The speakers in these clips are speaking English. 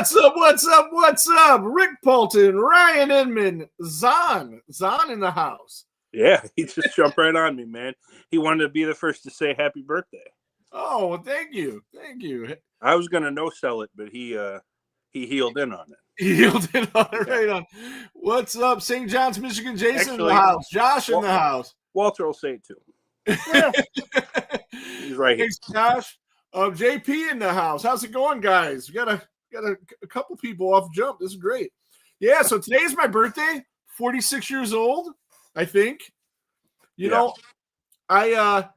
What's up? What's up? What's up? Rick Polton, Ryan Inman, Zahn in the house. Yeah, he just jumped right on me, man. He wanted to be the first to say happy birthday. Oh, well, thank you. I was gonna no sell it, but he healed in on it. He healed in on it, right on. What's up, St. John's, Michigan? Jason in the house. Josh in the house. Walter will say it too. Yeah. He's right here. Thanks, Josh. JP in the house. How's it going, guys? We got a couple people off jump. This is great. Yeah, so today's my birthday. 46 years old, I think. You know, I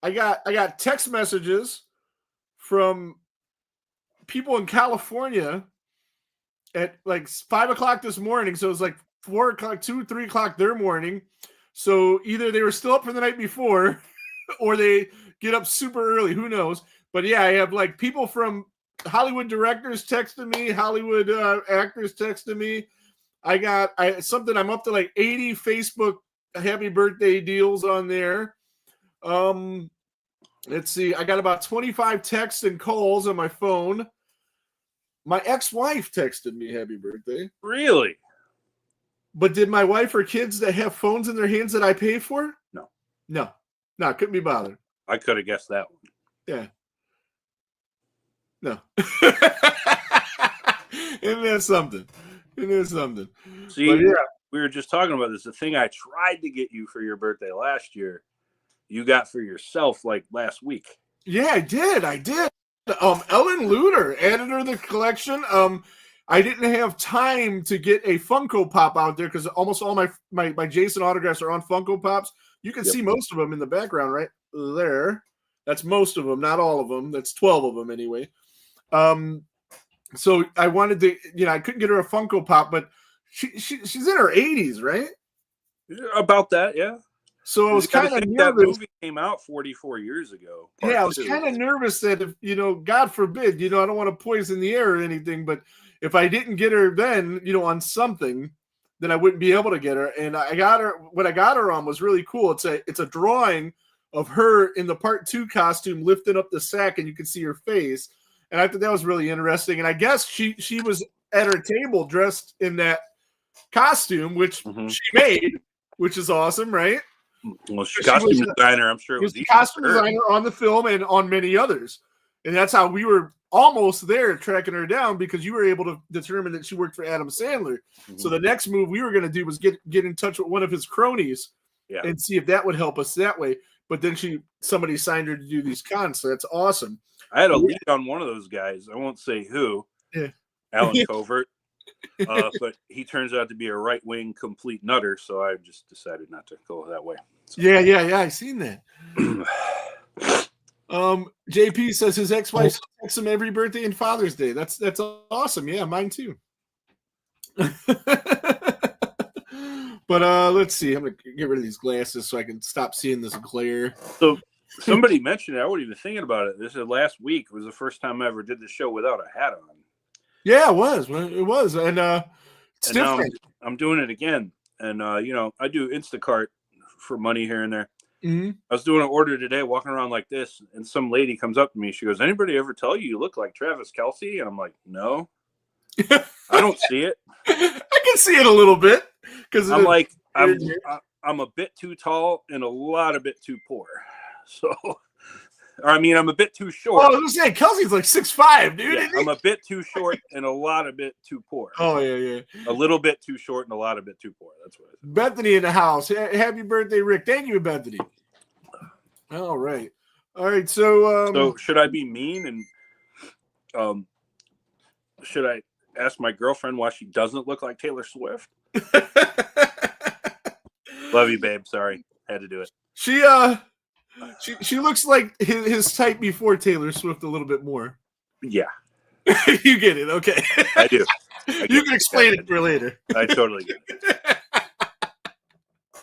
got text messages from people in California at like 5 o'clock this morning. So it was like 4 o'clock, 2, 3 o'clock their morning. So either they were still up from the night before or they get up super early. Who knows? But yeah, I have like people from Hollywood directors texting me, Hollywood actors texting me. I'm up to like 80 Facebook happy birthday deals on there. Let's see. I got about 25 texts and calls on my phone. My ex-wife texted me happy birthday. Really? But did my wife or kids that have phones in their hands that I pay for? No, couldn't be bothered. I could have guessed that one. Yeah. No. Isn't that something? See, but yeah. We were just talking about this. The thing I tried to get you for your birthday last year, you got for yourself like last week. Yeah, I did. Ellen Luder, editor of the collection. I didn't have time to get a Funko Pop out there because almost all my Jason autographs are on Funko Pops. You can see most of them in the background right there. That's most of them, not all of them. That's 12 of them anyway. So I wanted to, I couldn't get her a Funko Pop, but she's in her 80s, right? About that, yeah. So I was kind of nervous. That movie came out 44 years ago. Yeah, I was kind of nervous that if, God forbid, I don't want to poison the air or anything, but if I didn't get her then, on something, then I wouldn't be able to get her. And what I got her on was really cool. It's a drawing of her in the part 2 costume lifting up the sack and you can see her face. And I thought that was really interesting. And I guess she was at her table dressed in that costume, which she made, which is awesome, right? Well, she's costume designer. I'm sure it was the costume designer on the film and on many others. And that's how we were almost there tracking her down because you were able to determine that she worked for Adam Sandler. Mm-hmm. So the next move we were going to do was get in touch with one of his cronies and see if that would help us that way. But then somebody signed her to do these cons, so that's awesome. I had a lead on one of those guys. I won't say who. Yeah. Alan Covert. But he turns out to be a right-wing complete nutter, so I just decided not to go that way. So. Yeah. I seen that. JP says his ex-wife texts him every birthday and Father's Day. That's awesome. Yeah, mine too. But let's see. I'm gonna get rid of these glasses so I can stop seeing this glare. So somebody mentioned it. I wasn't even thinking about it. This is last week. It was the first time I ever did the show without a hat on. Yeah, it was. And it's different. I'm doing it again. And I do Instacart for money here and there. Mm-hmm. I was doing an order today, walking around like this, and some lady comes up to me. She goes, "Anybody ever tell you look like Travis Kelce?" And I'm like, "No, I don't see it." I can see it a little bit because I'm I'm a bit too tall and a lot of bit too poor. So, I'm a bit too short. Oh, I was gonna say Kelsey's like 6'5", dude. Yeah, I'm a bit too short and a lot of bit too poor. Oh yeah. A little bit too short and a lot of bit too poor. That's what I said. Bethany in the house. Happy birthday, Rick. Thank you, Bethany. All right. So should I be mean and should I ask my girlfriend why she doesn't look like Taylor Swift? Love you, babe. Sorry, had to do it. She looks like his type before Taylor Swift a little bit more. Yeah. You get it. Okay. I do. You can explain it for later. I totally get it.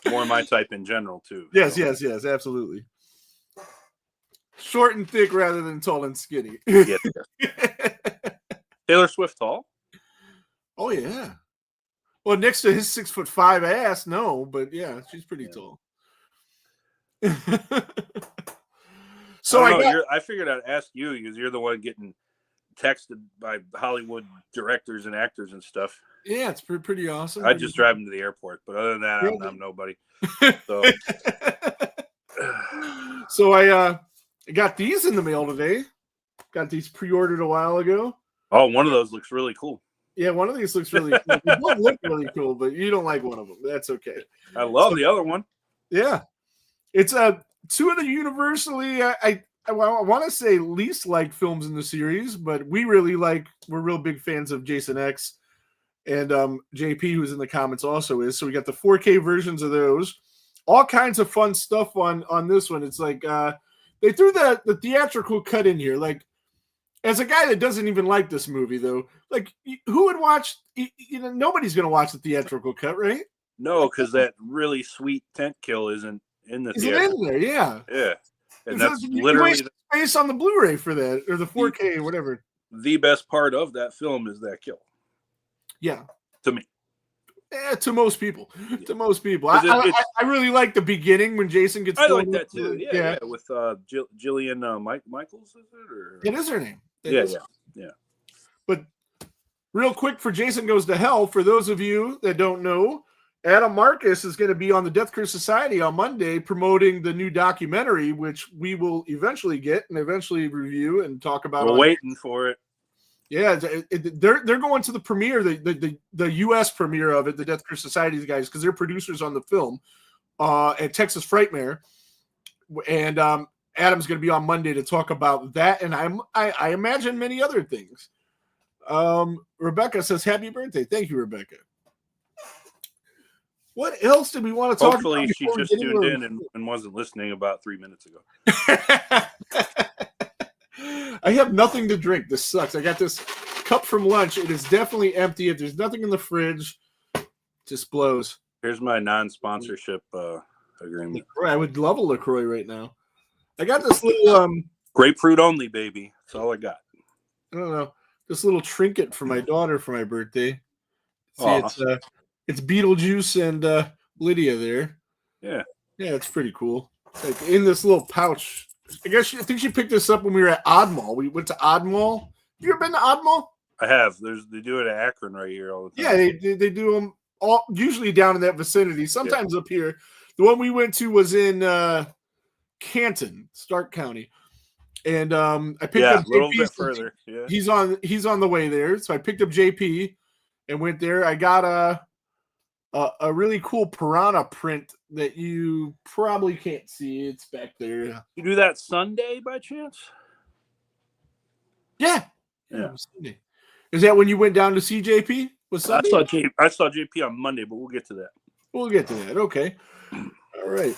More my type in general, too. Yes, absolutely. Short and thick rather than tall and skinny. Yeah. Taylor Swift tall? Oh, yeah. Well, next to his 6'5" ass, no, but yeah, she's pretty tall. So I figured I'd ask you because you're the one getting texted by Hollywood directors and actors and stuff. Yeah, it's pretty awesome. I just drive them to the airport, but other than that, I'm nobody. So, so I got these in the mail today. Got these pre-ordered a while ago. Oh, one of those looks really cool. Yeah, one of these looks really cool. They both look really cool, but you don't like one of them. That's okay. I love the other one. Yeah, it's two of the universally I want to say least liked films in the series, but we're real big fans of Jason X, and JP, who's in the comments, also is. So we got the 4K versions of those. All kinds of fun stuff on this one. It's like they threw the theatrical cut in here. Like, as a guy that doesn't even like this movie, though, like, who would watch? Nobody's going to watch the theatrical cut, right? No, because that really sweet tent kill isn't in the theater. Isn't in there? Yeah. Yeah. And that's literally the space on the Blu-ray for that, or the 4K or whatever. The best part of that film is that kill. Yeah. To me. Yeah, to most people. Yeah. To most people. I really like the beginning when Jason gets. I like that too. Yeah. With Jillian Michaels, is it? Or? It is her name. Yeah. But real quick, for Jason Goes to Hell, for those of you that don't know, Adam Marcus is going to be on the Death Curse Society on Monday promoting the new documentary, which we will eventually get and eventually review and talk about. We're waiting for it. Yeah, they're going to the premiere, the U.S. premiere of it, the Death Curse Society guys, because they're producers on the film at Texas Frightmare, and Adam's going to be on Monday to talk about that, and I imagine many other things. Rebecca says, "Happy birthday!" Thank you, Rebecca. What else did we want to talk about? Hopefully, she just tuned in and wasn't listening about 3 minutes ago. I have nothing to drink. This sucks. I got this cup from lunch. It is definitely empty. If there's nothing in the fridge, it just blows. Here's my non-sponsorship agreement. I would love a LaCroix right now. I got this little grapefruit only, baby. That's all I got. I don't know. This little trinket for my daughter for my birthday. See, it's Beetlejuice and Lydia there. Yeah. Yeah, it's pretty cool. It's like in this little pouch. I think she picked this up when we were at Odd Mall. We went to Odd Mall. You ever been to Odd Mall? I have. They do it at Akron right here all the time. Yeah, they do them all usually down in that vicinity. Sometimes up here. The one we went to was in Canton, Stark County, and I picked up a little bit further. Yeah, he's on the way there, so I picked up JP and went there. I got a really cool piranha print that you probably can't see. It's back there. You do that Sunday by chance? Yeah. Sunday. Is that when you went down to see JP? Was Sunday? I saw JP on Monday, but we'll get to that. We'll get to that. Okay. All right.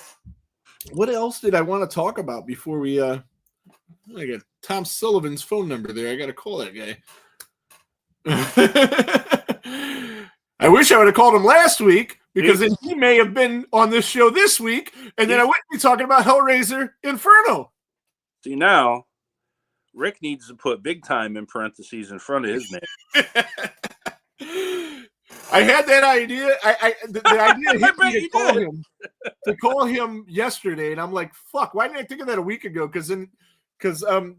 What else did I want to talk about before we I got Tom Sullivan's phone number there. I got to call that guy. I wish I would have called him last week, because then he may have been on this show this week, and then I wouldn't be talking about Hellraiser Inferno. See, now Rick needs to put big time in parentheses in front of his name. I had that idea. The idea hit me to call him yesterday, and I'm like, "Fuck! Why didn't I think of that a week ago?" Because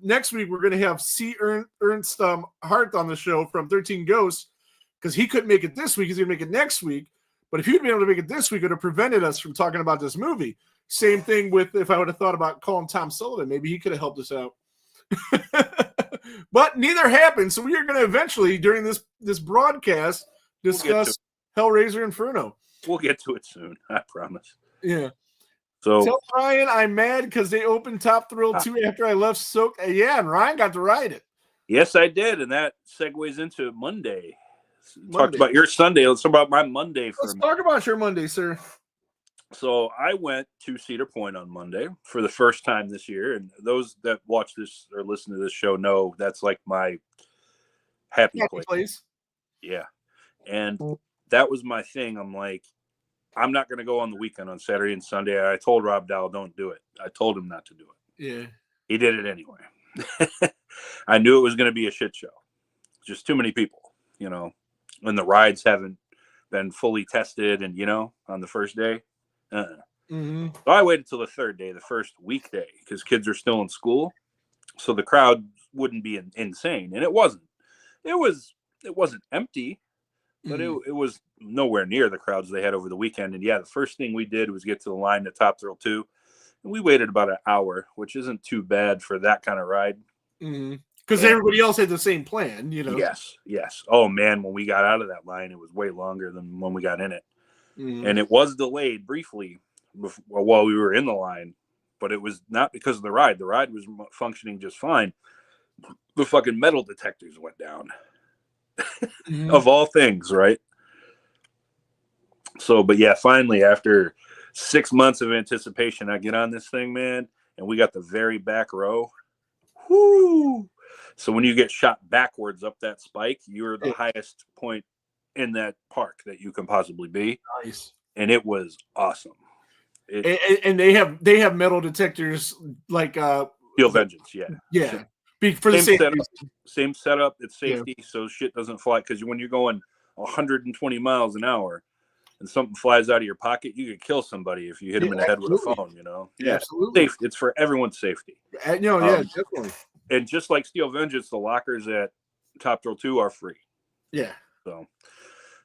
next week we're going to have C. Ernst Hart on the show from 13 Ghosts, because he couldn't make it this week. He's going to make it next week. But if he'd been able to make it this week, it would have prevented us from talking about this movie. Same thing with if I would have thought about calling Tom Sullivan. Maybe he could have helped us out. But neither happened. So we are going to eventually, during this broadcast, discuss Hellraiser Inferno. We'll get to it soon, I promise. Yeah. So tell Ryan I'm mad because they opened Top Thrill 2 after I left Soak. Yeah, and Ryan got to ride it. Yes, I did, and that segues into Monday. Talked about your Sunday. Let's talk about my Monday. Let's talk about your Monday, sir. So I went to Cedar Point on Monday for the first time this year, and those that watch this or listen to this show know that's like my happy place. Yeah, and that was my thing. I'm like, I'm not going to go on the weekend on Saturday and Sunday. I told Rob Dahl, don't do it. I told him not to do it. Yeah, he did it anyway. I knew it was going to be a shit show. Just too many people, when the rides haven't been fully tested and, on the first day. Mm-hmm. So I waited till the third day, the first weekday, because kids are still in school. So the crowd wouldn't be insane, and it wasn't. It wasn't empty, but it was nowhere near the crowds they had over the weekend. And yeah, the first thing we did was get to the line to Top Thrill 2, and we waited about an hour, which isn't too bad for that kind of ride. Because everybody else had the same plan, you know. Yes. Oh man, when we got out of that line, it was way longer than when we got in it, and it was delayed briefly while we were in the line, but it was not because of the ride. The ride was functioning just fine. The fucking metal detectors went down. Of all things, right? So, but yeah, finally, after 6 months of anticipation, I get on this thing, man, and we got the very back row. Whoo! So when you get shot backwards up that spike, you're the highest point in that park that you can possibly be. Nice. And it was awesome. And they have metal detectors like Steel Vengeance, yeah. For the same setup. It's safety, so shit doesn't fly. Because when you're going 120 miles an hour and something flies out of your pocket, you could kill somebody if you hit them in the head with a phone. You know, absolutely. Safe. It's for everyone's safety. Definitely. And just like Steel Vengeance, the lockers at Top Thrill 2 are free. Yeah.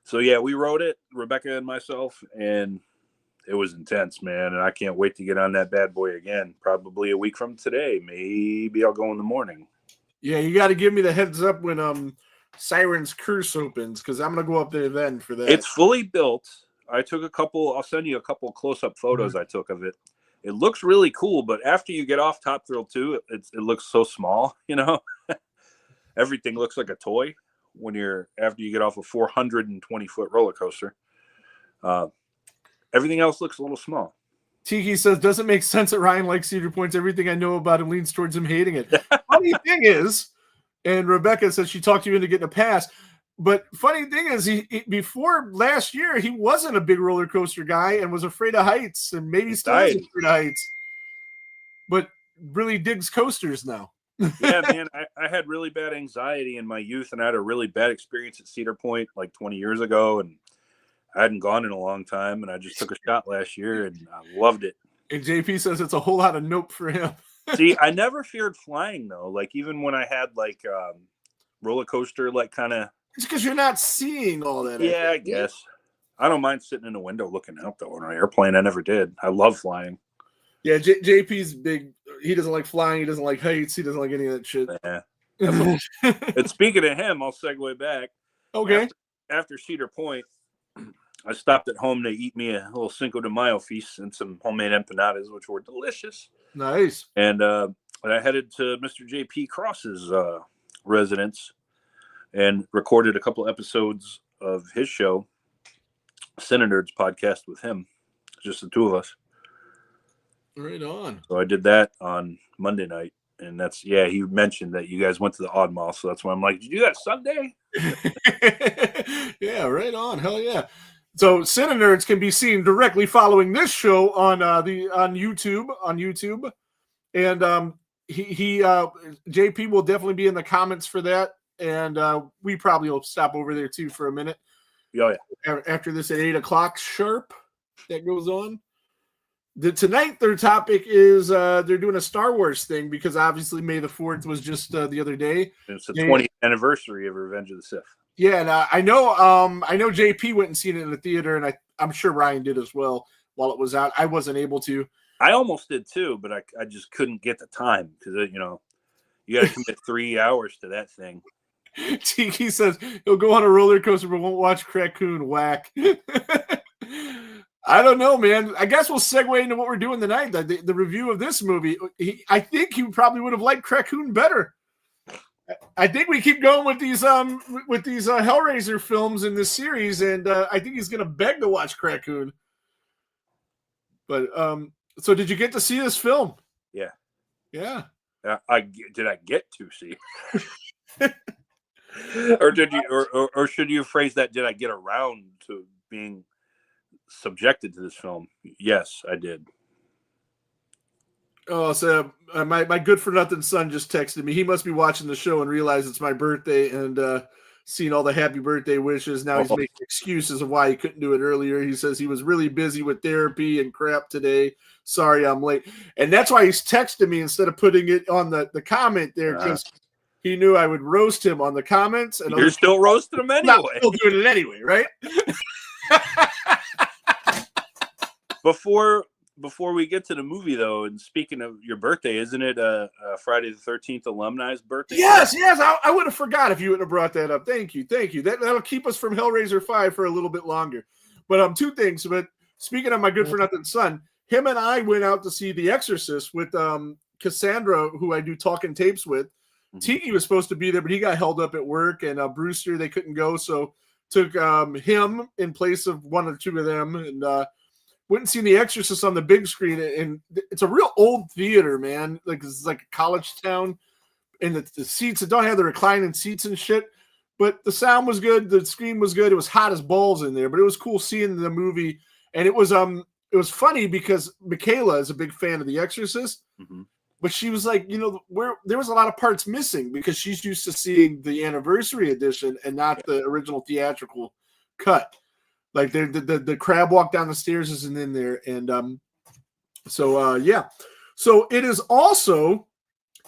So yeah, we rode it, Rebecca and myself, and it was intense, man. And I can't wait to get on that bad boy again. Probably a week from today. Maybe I'll go in the morning. Yeah, you got to give me the heads up when Siren's Curse opens, because I'm gonna go up there then for that. It's fully built. I took a couple. I'll send you a couple close-up photos I took of it. It looks really cool, but after you get off Top Thrill 2, it looks so small. You know, everything looks like a toy after you get off a 420-foot roller coaster. Everything else looks a little small. Tiki says, doesn't make sense that Ryan likes Cedar Points. Everything I know about him leans towards him hating it. Funny thing is, and Rebecca says she talked you into getting a pass, but funny thing is, he before last year, he wasn't a big roller coaster guy and was afraid of heights, and maybe still is afraid of heights, but really digs coasters now. Yeah, man, I had really bad anxiety in my youth, and I had a really bad experience at Cedar Point like 20 years ago, and I hadn't gone in a long time, and I just took a shot last year, and I loved it. And JP says it's a whole lot of nope for him. See, I never feared flying, though. Like, even when I had, like, roller coaster, like, kind of... It's because you're not seeing all that. Yeah, I guess. I don't mind sitting in a window looking out, though, on an airplane. I never did. I love flying. Yeah, JP's big. He doesn't like flying. He doesn't like heights. He doesn't like any of that shit. Yeah. And speaking of him, I'll segue back. Okay. After Cedar Point, I stopped at home to eat me a little Cinco de Mayo feast and some homemade empanadas, which were delicious. Nice. And I headed to Mr. JP Cross's residence and recorded a couple episodes of his show, Cinenerds podcast, with him. Just the two of us. Right on. So I did that on Monday night. And he mentioned that you guys went to the Odd Mall. So that's why I'm like, did you do that Sunday? Yeah, right on. Hell yeah. So Cinenerds can be seen directly following this show on YouTube. And JP will definitely be in the comments for that. And we probably will stop over there too for a minute. Oh, yeah. After this at 8:00 sharp that goes on. Tonight, their topic is they're doing a Star Wars thing because obviously May the 4th was just the other day. It's the 20th anniversary of Revenge of the Sith. Yeah, and I know JP went and seen it in the theater, and I'm sure Ryan did as well while it was out. I wasn't able to. I almost did too, but I just couldn't get the time because you got to commit 3 hours to that thing. Tiki says he'll go on a roller coaster but won't watch Crackoon. Whack. I don't know, man. I guess we'll segue into what we're doing tonight. The review of this movie. I think he probably would have liked Crackoon better. I think we keep going with these Hellraiser films in this series, and I think he's gonna beg to watch Crackoon. But so did you get to see this film? Yeah. Yeah. Did I get to see? Or did you, or should you phrase that? Did I get around to being subjected to this film? Yes, I did. Oh, so my good for nothing son just texted me. He must be watching the show and realize it's my birthday and seeing all the happy birthday wishes. Now he's making excuses of why he couldn't do it earlier. He says he was really busy with therapy and crap today. Sorry, I'm late. And that's why he's texting me instead of putting it on the comment there, because he knew I would roast him on the comments. And you're still roasting him anyway. I'm still doing it anyway, right? Before we get to the movie, though, and speaking of your birthday, isn't it Friday the 13th alumni's birthday? Yes. I would have forgot if you wouldn't have brought that up. Thank you. That'll keep us from Hellraiser 5 for a little bit longer. But two things. But speaking of my good for nothing son, him and I went out to see The Exorcist with Cassandra, who I do talking tapes with. Mm-hmm. Tiki was supposed to be there, but he got held up at work, and Brewster, they couldn't go, so took him in place of one or two of them, and went and seen The Exorcist on the big screen, and it's a real old theater, man. Like it's like a college town, and the seats don't have the reclining seats and shit. But the sound was good, the screen was good. It was hot as balls in there, but it was cool seeing the movie. And it was funny because Michaela is a big fan of The Exorcist, mm-hmm. but she was like, there was a lot of parts missing because she's used to seeing the anniversary edition and not the original theatrical cut. Like the crab walk down the stairs isn't in there. And yeah. So it is also,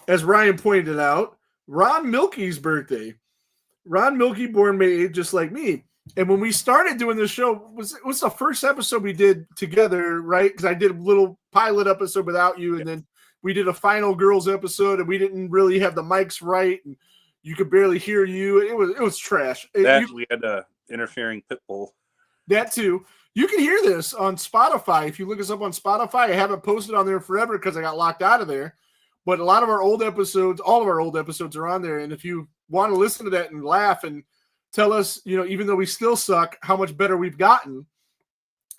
as Ryan pointed out, Ron Milkey's birthday. Ron Milkey, born May 8th, just like me. And when we started doing this show, it was the first episode we did together, right? Because I did a little pilot episode without you, and then we did a final girls episode, and we didn't really have the mics right, and you could barely hear you. It was trash. We had a interfering pit bull. That too. You can hear this on Spotify. If you look us up on Spotify, I haven't posted on there forever because I got locked out of there. But a lot of our old episodes, all of our old episodes are on there. And if you want to listen to that and laugh and tell us, even though we still suck, how much better we've gotten,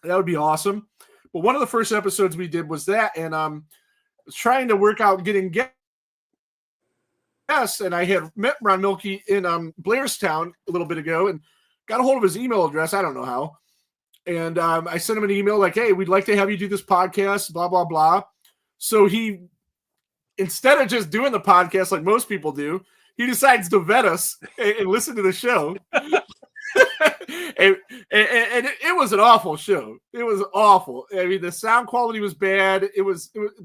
that would be awesome. But one of the first episodes we did was that. And was trying to work out getting guests. And I had met Ron Milkey in Blairstown a little bit ago and got a hold of his email address. I don't know how. And I sent him an email like, hey, we'd like to have you do this podcast, blah, blah, blah. So he, instead of just doing the podcast like most people do, he decides to vet us and listen to the show. and it was an awful show. It was awful. I mean, the sound quality was bad.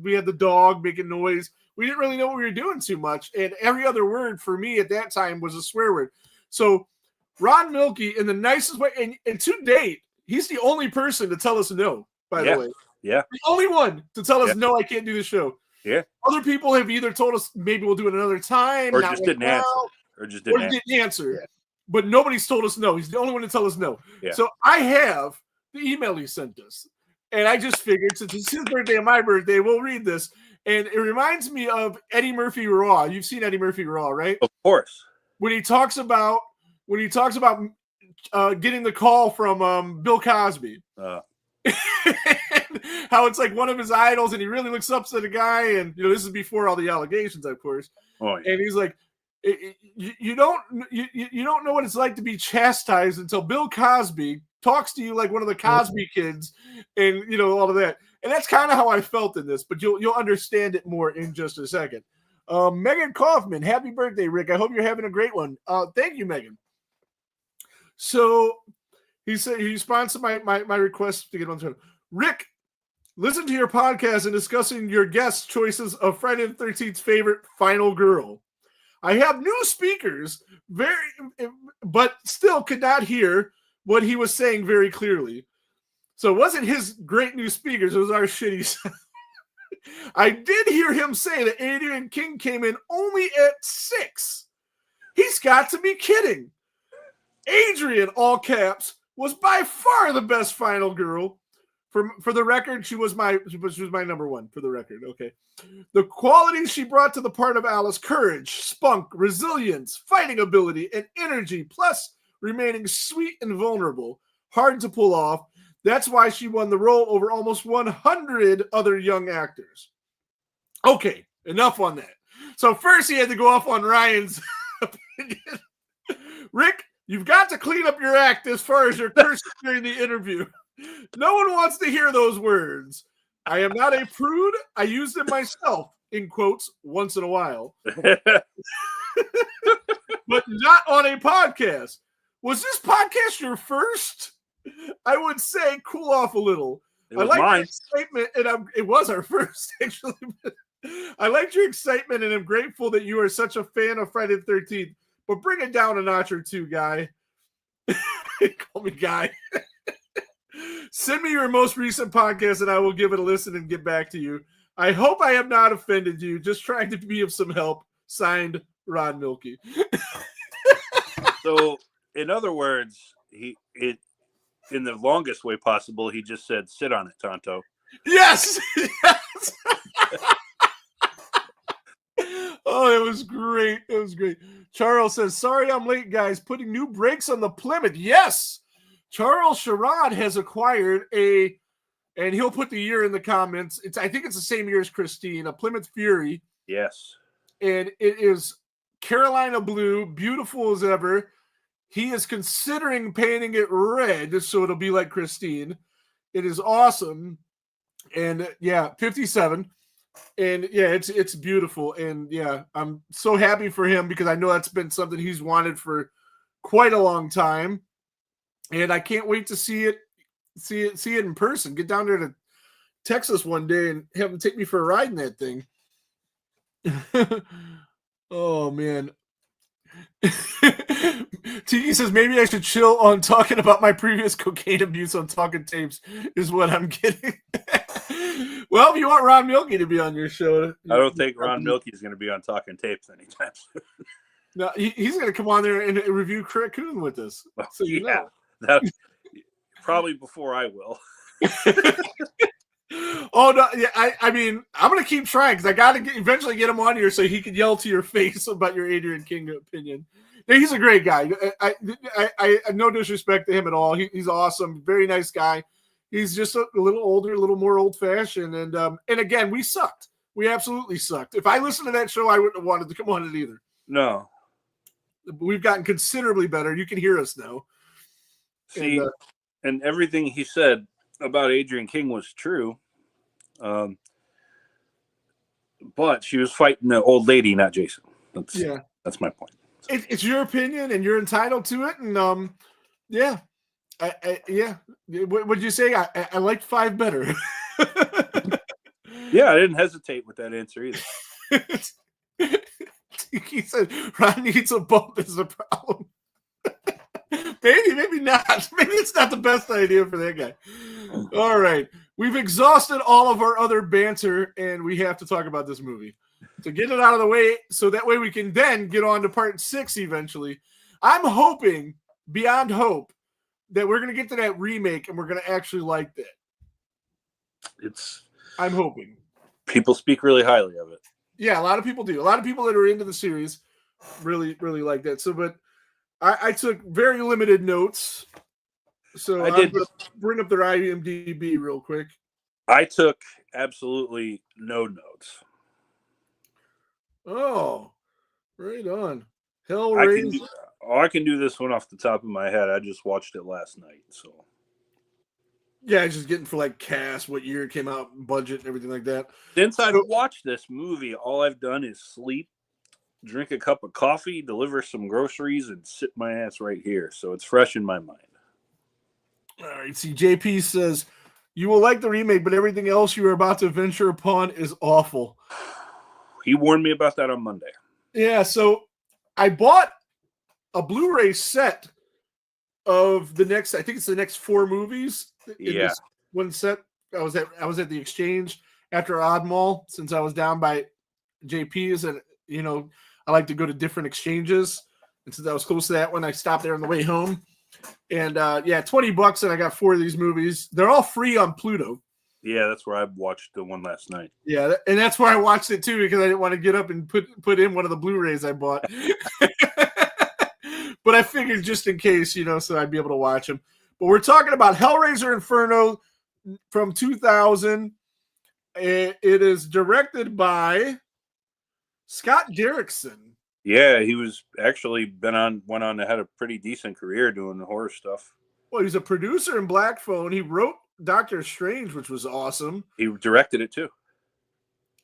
We had the dog making noise. We didn't really know what we were doing too much. And every other word for me at that time was a swear word. So Ron Milkey, in the nicest way, and to date, he's the only person to tell us no, by the way. Yeah. The only one to tell us, no, I can't do the show. Yeah. Other people have either told us maybe we'll do it another time. Or just didn't answer. Or just didn't answer. Yeah. But nobody's told us no. He's the only one to tell us no. Yeah. So I have the email he sent us. And I just figured, since it's his birthday and my birthday, we'll read this. And it reminds me of Eddie Murphy Raw. You've seen Eddie Murphy Raw, right? Of course. When he talks about getting the call from Bill Cosby, how it's like one of his idols, and he really looks up to the guy, and this is before all the allegations, of course. Oh, yeah. And he's like, you don't know what it's like to be chastised until Bill Cosby talks to you like one of the Cosby kids, and all of that. And that's kind of how I felt in this, but you'll understand it more in just a second. Megan Kaufman, happy birthday, Rick. I hope you're having a great one. Thank you, Megan. So he said he responds to my request to get on the show. Rick, listen to your podcast and discussing your guest choices of Friday the 13th's favorite final girl. I have new speakers, but still could not hear what he was saying very clearly. So it wasn't his great new speakers, it was our shitty sound. I did hear him say that Adrian King came in only at 6. He's got to be kidding. Adrian, all caps, was by far the best final girl. For the record, she was my number one, for the record. Okay. The qualities she brought to the part of Alice: courage, spunk, resilience, fighting ability, and energy, plus remaining sweet and vulnerable. Hard to pull off. That's why she won the role over almost 100 other young actors. Okay, enough on that. So first he had to go off on Ryan's opinion. Rick, you've got to clean up your act as far as your cursing during the interview. No one wants to hear those words. I am not a prude. I use them myself, in quotes, once in a while. But not on a podcast. Was this podcast your first? I would say cool off a little. It was mine. That statement, and it was our first, actually. I liked your excitement, and I'm grateful that you are such a fan of Friday the 13th. But bring it down a notch or two, Guy. Call me Guy. Send me your most recent podcast, and I will give it a listen and get back to you. I hope I have not offended you. Just trying to be of some help. Signed, Ron Milkey. So, in other words, in the longest way possible, he just said, "Sit on it, Tonto." Yes. Yes. Oh, it was great. It was great. Charles says, sorry I'm late, guys. Putting new brakes on the Plymouth. Yes. Charles Sherrod has acquired and he'll put the year in the comments. I think it's the same year as Christine, a Plymouth Fury. Yes. And it is Carolina blue, beautiful as ever. He is considering painting it red, so it'll be like Christine. It is awesome. And yeah, 57. And yeah, it's beautiful. And yeah, I'm so happy for him because I know that's been something he's wanted for quite a long time. And I can't wait to see it in person. Get down there to Texas one day and have him take me for a ride in that thing. Oh man. Tiki says maybe I should chill on talking about my previous cocaine abuse on Talking Tapes is what I'm getting. Well, if you want Ron Milkey to be on your show, I don't think Ron Milkey is going to be on Talking Tapes anytime soon. No, he's going to come on there and review Coon with us. So you know. That probably before I will. Oh no! Yeah, I mean, I'm gonna keep trying because I got to eventually get him on here so he can yell to your face about your Adrian King opinion. Now, he's a great guy. I no disrespect to him at all. He's awesome, very nice guy. He's just a little older, a little more old fashioned, and again, we sucked. We absolutely sucked. If I listened to that show, I wouldn't have wanted to come on it either. No, we've gotten considerably better. You can hear us now. See, and everything he said about Adrian King was true. But she was fighting the old lady, not Jason. That's my point. It's your opinion, and you're entitled to it. And yeah, What would you say? I liked 5 better. Yeah, I didn't hesitate with that answer either. He said Ron needs a bump is the problem. Maybe not. Maybe it's not the best idea for that guy. All right. We've exhausted all of our other banter, and we have to talk about this movie. To get it out of the way, so that way we can then get on to part 6 eventually. I'm hoping, beyond hope, that we're going to get to that remake, and we're going to actually like that. I'm hoping. People speak really highly of it. Yeah, a lot of people do. A lot of people that are into the series really, really like that. So, but I took very limited notes. So I'm going to bring up their IMDb real quick. I took absolutely no notes. Oh, right on. Hellraiser. I can do this one off the top of my head. I just watched it last night. So. Yeah, just getting for like cast, what year it came out, budget, and everything like that. Since I've watched this movie, all I've done is sleep, drink a cup of coffee, deliver some groceries, and sit my ass right here. So it's fresh in my mind. All right. See, JP says, you will like the remake, but everything else you are about to venture upon is awful. He warned me about that on Monday. Yeah, so I bought a Blu-ray set of the next, I think it's the next 4 movies. Yeah. This one set. I was at the Exchange after Oddmall since I was down by JP's, and I like to go to different exchanges. And since I was close to that one, I stopped there on the way home. And $20, and I got 4 of these movies. They're all free on Pluto. Yeah, that's where I watched the one last night. Yeah, and that's where I watched it too, because I didn't want to get up and put in one of the Blu-rays I bought. But I figured just in case, so I'd be able to watch them. But we're talking about Hellraiser Inferno from 2000. It is directed by Scott Derrickson. Yeah, he was actually went on to have a pretty decent career doing the horror stuff. Well, he's a producer in Black Phone. He wrote Doctor Strange, which was awesome. He directed it too.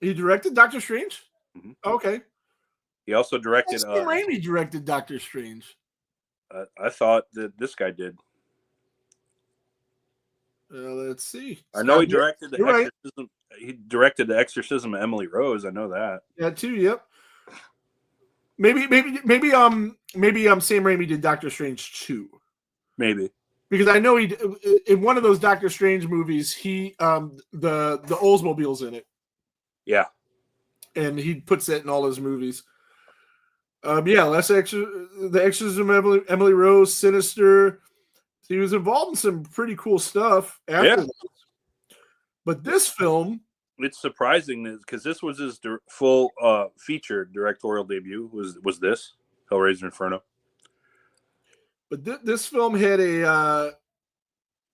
He directed Doctor Strange? Mm-hmm. Okay. He also directed. Sam Raimi directed Doctor Strange. I thought that this guy did. Let's see. I know he directed the You're Exorcism. Right. He directed the Exorcism of Emily Rose. I know that. Yeah, too. Yep. Maybe Sam Raimi did Doctor Strange 2. Maybe. Because I know he in one of those Doctor Strange movies, he the Oldsmobile's in it. Yeah. And he puts that in all his movies. The Exorcism of Emily Rose, Sinister. He was involved in some pretty cool stuff after that. But this film, it's surprising because this was his full feature directorial debut. Was this Hellraiser Inferno? But this film had a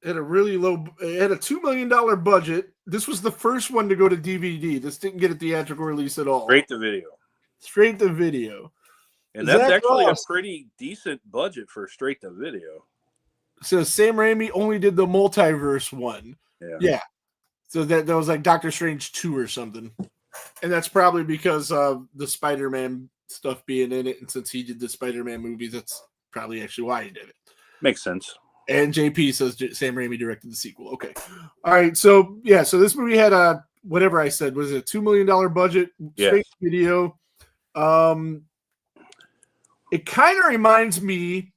really low. It had a $2 million budget. This was the first one to go to DVD. This didn't get a theatrical release at all. Straight to video. And that's actually a pretty decent budget for straight to video. So Sam Raimi only did the multiverse one. Yeah. So that was like Doctor Strange 2 or something. And that's probably because of the Spider-Man stuff being in it. And since he did the Spider-Man movies, that's probably actually why he did it. Makes sense. And JP says Sam Raimi directed the sequel. Okay. All right. So, so this movie had a, whatever I said, was it a $2 million budget? Straight video. It kind of reminds me,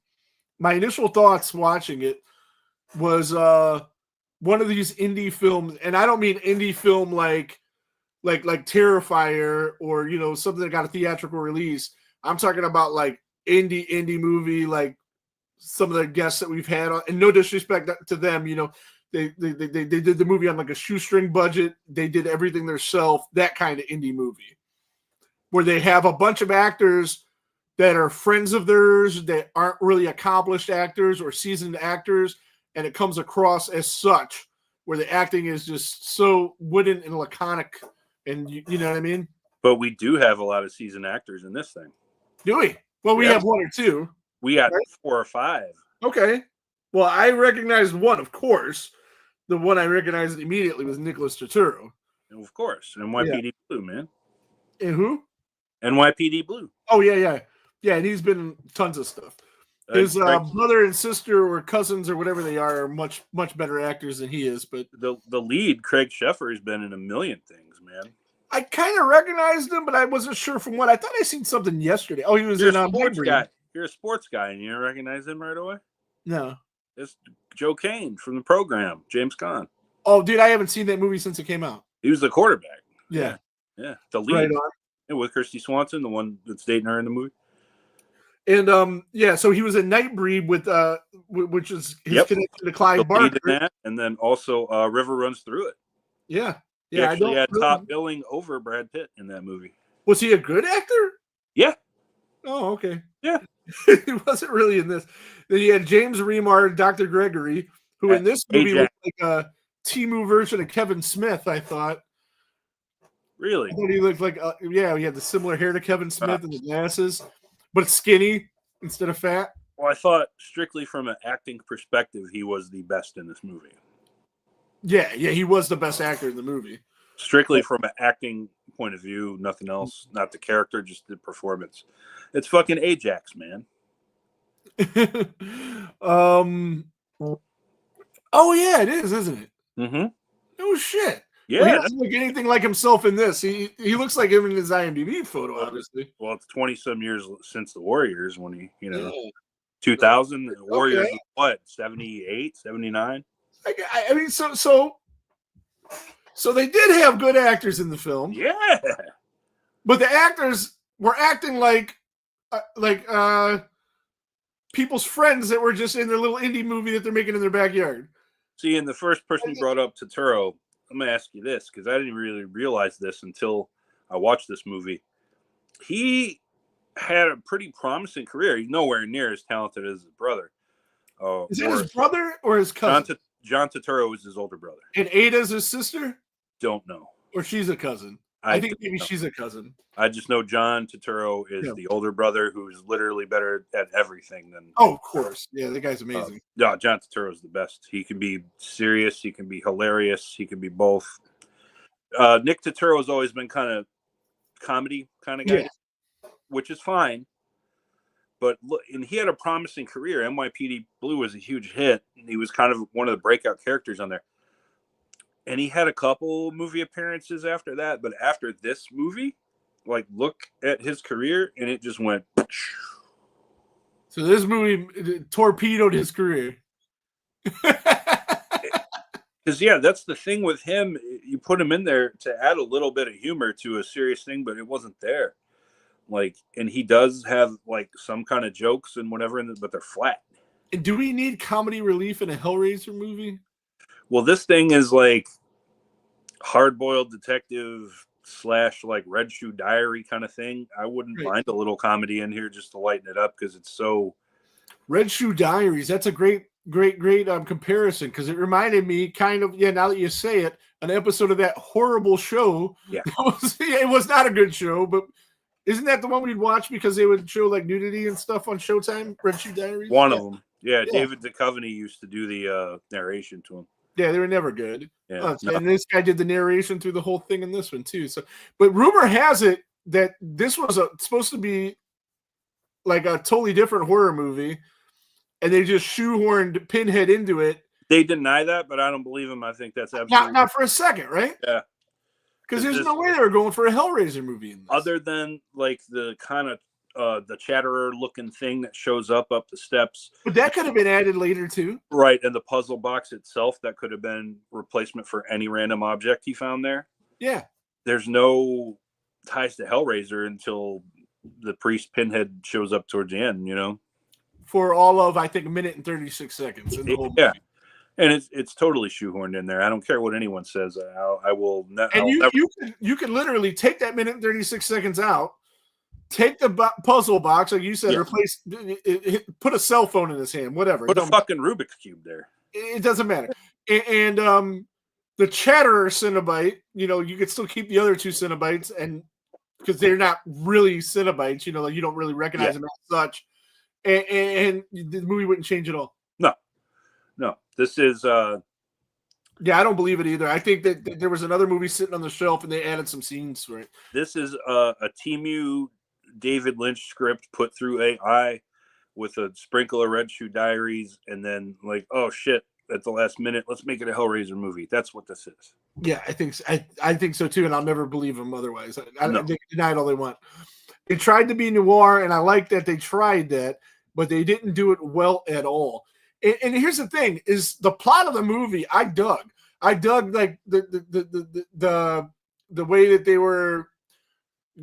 my initial thoughts watching it was one of these indie films, and I don't mean indie film like Terrifier or something that got a theatrical release. I'm talking about like indie movie, like some of the guests that we've had on, and no disrespect to them, they did the movie on like a shoestring budget. They did everything themselves, that kind of indie movie where they have a bunch of actors that are friends of theirs that aren't really accomplished actors or seasoned actors, and it comes across as such, where the acting is just so wooden and laconic, and you know what I mean? But we do have a lot of seasoned actors in this thing. Do we? Well, we have 1 or 2. We got 4 or 5. Okay. Well, I recognized one, of course. The one I recognized immediately was Nicholas Turturro. Of course. NYPD Blue, man. And who? NYPD Blue. Oh, yeah. Yeah, and he's been in tons of stuff. His brother and sister or cousins or whatever they are much better actors than he is. But the lead, Craig Sheffer, has been in a million things, man. I kind of recognized him, but I wasn't sure from what. I thought I seen something yesterday. Oh, he was in a sports guy. You're a sports guy, and you don't recognize him right away? No. It's Joe Kane from the program, James Caan. Oh, dude, I haven't seen that movie since it came out. He was the quarterback. Yeah. The lead. Right on. And with Kirsty Swanson, the one that's dating her in the movie. And so he was in Nightbreed with which is his connection to Clive Barker. And then also River Runs Through It. Yeah. He actually had top billing over Brad Pitt in that movie. Was he a good actor? Yeah. Oh, okay. Yeah. He wasn't really in this. Then you had James Remar, Dr. Gregory, who in this movie looked like a Temu version of Kevin Smith, I thought. Really? I thought he looked like, he had the similar hair to Kevin Smith and the glasses, but skinny instead of fat. Well, I thought strictly from an acting perspective, he was the best in this movie. Yeah, he was the best actor in the movie. Strictly from an acting point of view, nothing else. Not the character, just the performance. It's fucking Ajax, man. Oh yeah, it is, isn't it? Mm-hmm. Oh shit. Yeah, well, he doesn't look anything like himself in this. He looks like him in his IMDb photo, obviously. Well, it's 20-some years since the Warriors when he, 2000. The Warriors, what, 78, 79? I mean, so they did have good actors in the film. Yeah. But the actors were acting like people's friends that were just in their little indie movie that they're making in their backyard. See, and the first person you brought up, Turturro, I'm going to ask you this because I didn't really realize this until I watched this movie. He had a pretty promising career. He's nowhere near as talented as his brother. Is it his brother or his cousin? John Turturro is his older brother. And Ada's his sister? Don't know. Or she's a cousin. I think maybe she's a cousin. I just know John Turturro is the older brother who's literally better at everything than. Oh, of course. Yeah, that guy's amazing. No, John Turturro is the best. He can be serious. He can be hilarious. He can be both. Nick Turturro has always been kind of comedy kind of guy, which is fine. But look, and he had a promising career. NYPD Blue was a huge hit. And he was kind of one of the breakout characters on there. And he had a couple movie appearances after that, but after this movie, like, look at his career, and it just went. So this movie torpedoed his career. Because, yeah, that's the thing with him. You put him in there to add a little bit of humor to a serious thing, but it wasn't there. Like, and he does have, like, some kind of jokes and whatever, but they're flat. And do we need comedy relief in a Hellraiser movie? Well, this thing is, like, hard-boiled detective / like Red Shoe Diary kind of thing. I wouldn't mind a little comedy in here just to lighten it up because it's so. Red Shoe Diaries. That's a great comparison because it reminded me kind of, now that you say it, an episode of that horrible show. Yeah. It was not a good show, but isn't that the one we'd watch because they would show like nudity and stuff on Showtime? Red Shoe Diaries? One of them. Yeah, David Duchovny used to do the narration to him. Yeah, they were never good. Yeah, and this guy did the narration through the whole thing in this one too. So, but rumor has it that this was supposed to be like a totally different horror movie, and they just shoehorned Pinhead into it. They deny that, but I don't believe him. I think that's absolutely not for a second, right? Yeah, because there's no way they were going for a Hellraiser movie in this. Other than like the kind of the Chatterer looking thing that shows up the steps. But that could have been added later too. Right, and the puzzle box itself, that could have been replacement for any random object he found there. Yeah. There's no ties to Hellraiser until the priest Pinhead shows up towards the end, For all of, I think, a minute and 36 seconds. In the whole movie. And it's totally shoehorned in there. I don't care what anyone says. I will never. And you can literally take that minute and 36 seconds out, take the puzzle box, like you said, replace, put a cell phone in his hand, whatever. Put a fucking Rubik's Cube there. It doesn't matter. And the Chatterer Cinnabite, you could still keep the other two Cinnabites, and because they're not really Cinnabites, like you don't really recognize them as such. And the movie wouldn't change at all. No. This is. Yeah, I don't believe it either. I think that there was another movie sitting on the shelf, and they added some scenes for it. This is a Temu David Lynch script put through AI with a sprinkle of Red Shoe Diaries, and then like, oh shit, at the last minute, let's make it a Hellraiser movie. That's what this is. Yeah, I think so. I think so too, and I'll never believe them otherwise. They can deny it all they want. They tried to be noir, and I like that they tried that, but they didn't do it well at all. And here's the thing: is the plot of the movie. I dug like the way that they were.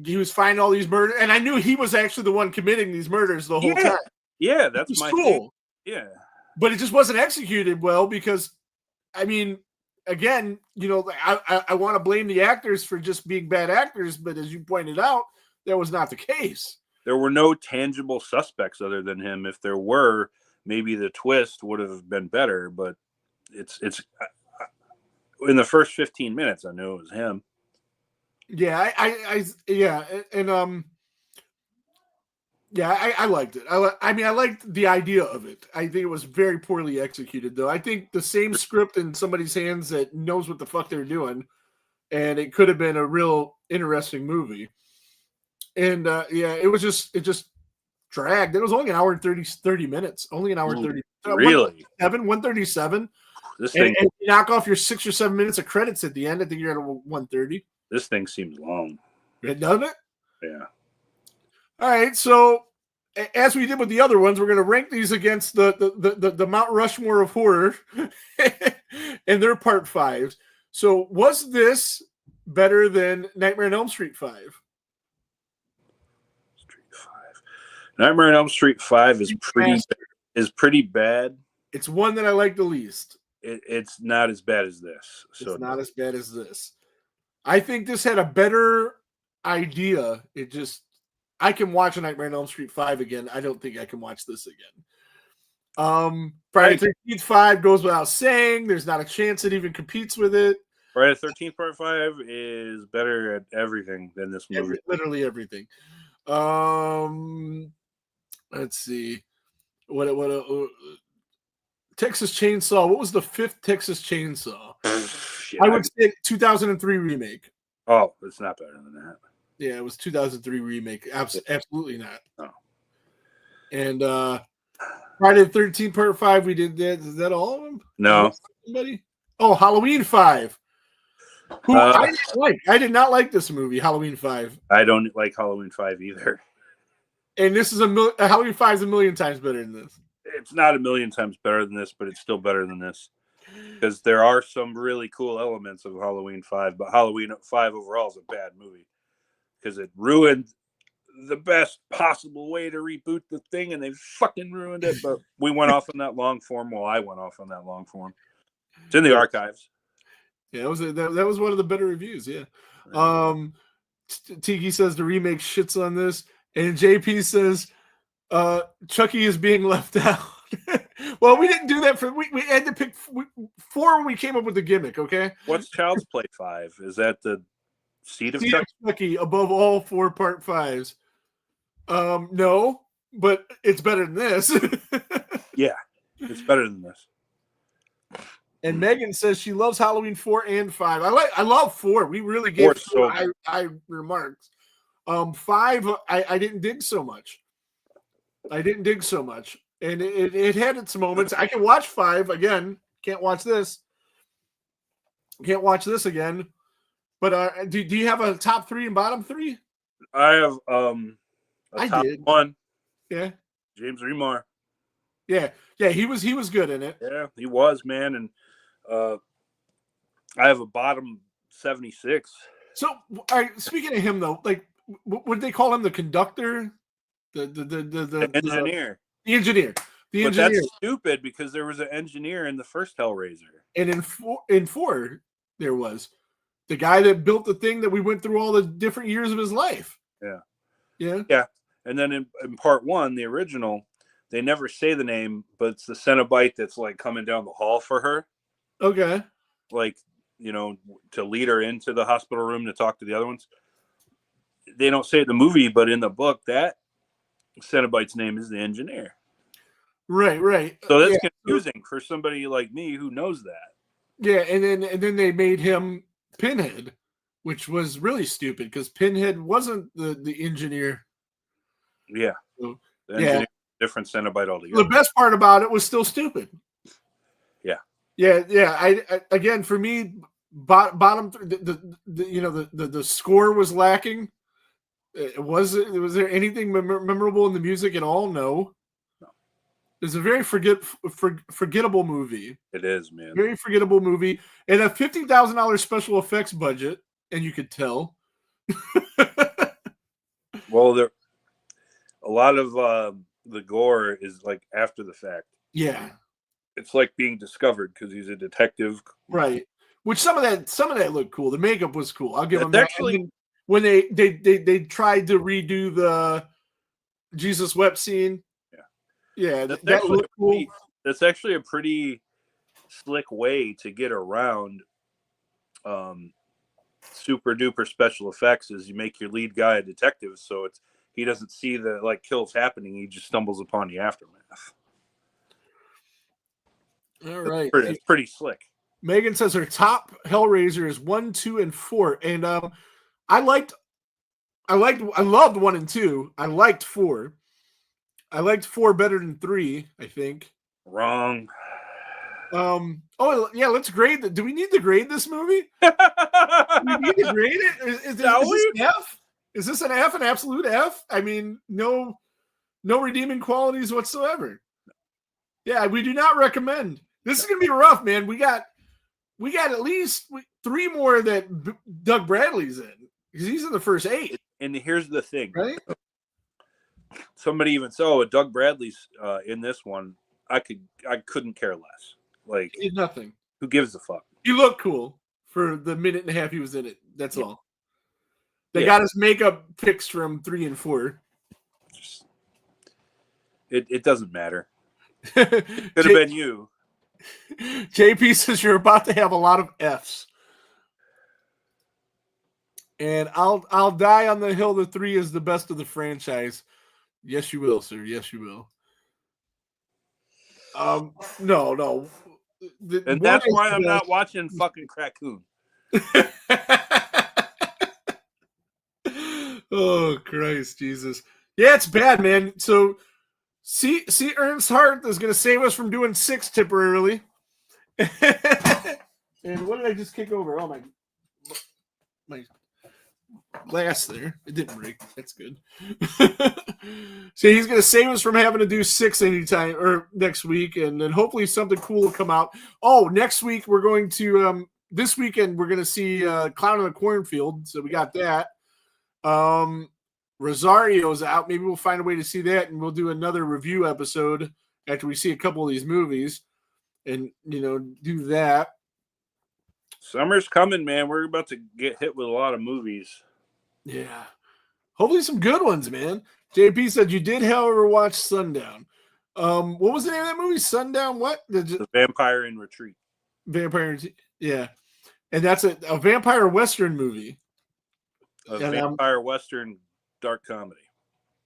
He was finding all these murders, and I knew he was actually the one committing these murders the whole time. Yeah, that's my cool. thing. Yeah, but it just wasn't executed well because, I mean, again, I want to blame the actors for just being bad actors, but as you pointed out, that was not the case. There were no tangible suspects other than him. If there were, maybe the twist would have been better. But it's in the first 15 minutes, I knew it was him. Yeah, I liked it. I liked the idea of it. I think it was very poorly executed, though. I think the same script in somebody's hands that knows what the fuck they're doing, and it could have been a real interesting movie. And it just dragged. It was only an hour and 30 minutes. Only an hour and 30. Really? 137. This thing. And you knock off your 6 or 7 minutes of credits at the end. I think you're at 130. This thing seems long. It doesn't it? Yeah. All right. So, as we did with the other ones, we're going to rank these against the Mount Rushmore of horror, and they're part 5s. So, was this better than Nightmare on Elm Street 5? Nightmare on Elm Street 5 is pretty bad. It's one that I like the least. It's not as bad as this. So it's not as bad as this. I think this had a better idea. I can watch a Nightmare on Elm Street 5 again. I don't think I can watch this again. Friday the 13th 5 goes without saying. There's not a chance it even competes with it. Friday the 13th Part 5 is better at everything than this movie. Literally everything. Let's see. What Texas Chainsaw. What was the 5th Texas Chainsaw? I would say 2003 remake. Oh, it's not better than that. Yeah, it was 2003 remake. Absolutely not. No. And Friday the 13th Part 5, we did that. Is that all of them? No. Somebody? Oh, Halloween 5. Who I didn't like. I did not like this movie, Halloween 5. I don't like Halloween 5 either. And this is Halloween 5 is a million times better than this. It's not a million times better than this, but it's still better than this. Because there are some really cool elements of Halloween 5, but Halloween 5 overall is a bad movie. Because it ruined the best possible way to reboot the thing, and they fucking ruined it. But we went off on that long form. Well, I went off on that long form. It's in the archives. Yeah, that was one of the better reviews. Yeah. Tiki says the remake shits on this, and JP says Chucky is being left out. Well, we didn't do that we had to pick 4 when we came up with the gimmick. Okay. What's Child's Play 5? Is that the seed of Chucky above all 4 part 5s? No, but it's better than this. Yeah, it's better than this. And Megan says she loves Halloween 4 and 5. I love 4. We really gave 4 I remarked. 5 I didn't dig so much. And it had its moments. I can watch 5 again. Can't watch this. Can't watch this again. But do you have a top 3 and bottom 3? I have a top 1. Yeah. James Remar. Yeah, he was good in it. Yeah, he was, man. And I have a bottom 76. So, all right, speaking of him though, like, would they call him the conductor, the engineer, the engineer? But that's stupid because there was an engineer in the first Hellraiser, and in four there was the guy that built the thing that we went through all the different years of his life. Yeah. And then in part 1, the original, they never say the name, but it's the Cenobite that's like coming down the hall for her. Okay. Like, to lead her into the hospital room to talk to the other ones. They don't say it in the movie, but in the book, that Cenobite's name is the engineer. Right. So that's confusing for somebody like me who knows that. Yeah, and then they made him Pinhead, which was really stupid because Pinhead wasn't the engineer. Yeah. So, the engineer, different Cenobite altogether. The best part about it was still stupid. Yeah. I again, for me, bottom the score was lacking. Was there anything memorable in the music at all? No. It's a very forgettable movie. It is, man. Very forgettable movie, and a $50,000 special effects budget, and you could tell. Well, a lot of the gore is like after the fact. Yeah, it's like being discovered because he's a detective, right? Which some of that looked cool. The makeup was cool. I'll give them that. Actually, when they tried to redo the Jesus wept scene. Yeah, that looked cool. That's actually a pretty slick way to get around super duper special effects. Is you make your lead guy a detective, so he doesn't see the kills happening. He just stumbles upon the aftermath. All right, it's pretty slick. Megan says her top Hellraiser is 1, 2, and 4, and I loved 1 and 2. I liked 4. I liked 4 better than 3, I think. Wrong. Oh, yeah, let's grade it. Do we need to grade this movie? Do we need to grade it? Is this an F? Is this an F, an absolute F? I mean, no redeeming qualities whatsoever. Yeah, we do not recommend. This is going to be rough, man. We got at least 3 more that Doug Bradley's in. Because he's in the first 8. And here's the thing. Right? Somebody even Doug Bradley's in this one. I couldn't care less. Like, he's nothing. Who gives a fuck? He looked cool for the minute and a half he was in it. That's all. They got his makeup fixed from 3 and 4. It doesn't matter. Could have been you. JP says you're about to have a lot of Fs. And I'll die on the hill that 3 is the best of the franchise. Yes, you will, sir. Yes, you will. No. And that's why I'm not watching fucking Crackoon. Oh, Christ, Jesus. Yeah, it's bad, man. So, see Ernst Hart is going to save us from doing 6 temporarily. And what did I just kick over? Oh, my glass there. It didn't break. That's good. So he's going to save us from having to do 6 anytime or next week, and then hopefully something cool will come out. Oh, next week we're going to this weekend we're going to see Clown in the Cornfield. So we got that. Rosario's out. Maybe we'll find a way to see that, and we'll do another review episode after we see a couple of these movies, and do that. Summer's coming, man. We're about to get hit with a lot of movies. Yeah. Hopefully some good ones, man. JP said you did, however, watch Sundown. What was the name of that movie? Sundown what? The Vampire in Retreat. Yeah. And that's a vampire Western movie. Vampire Western dark comedy.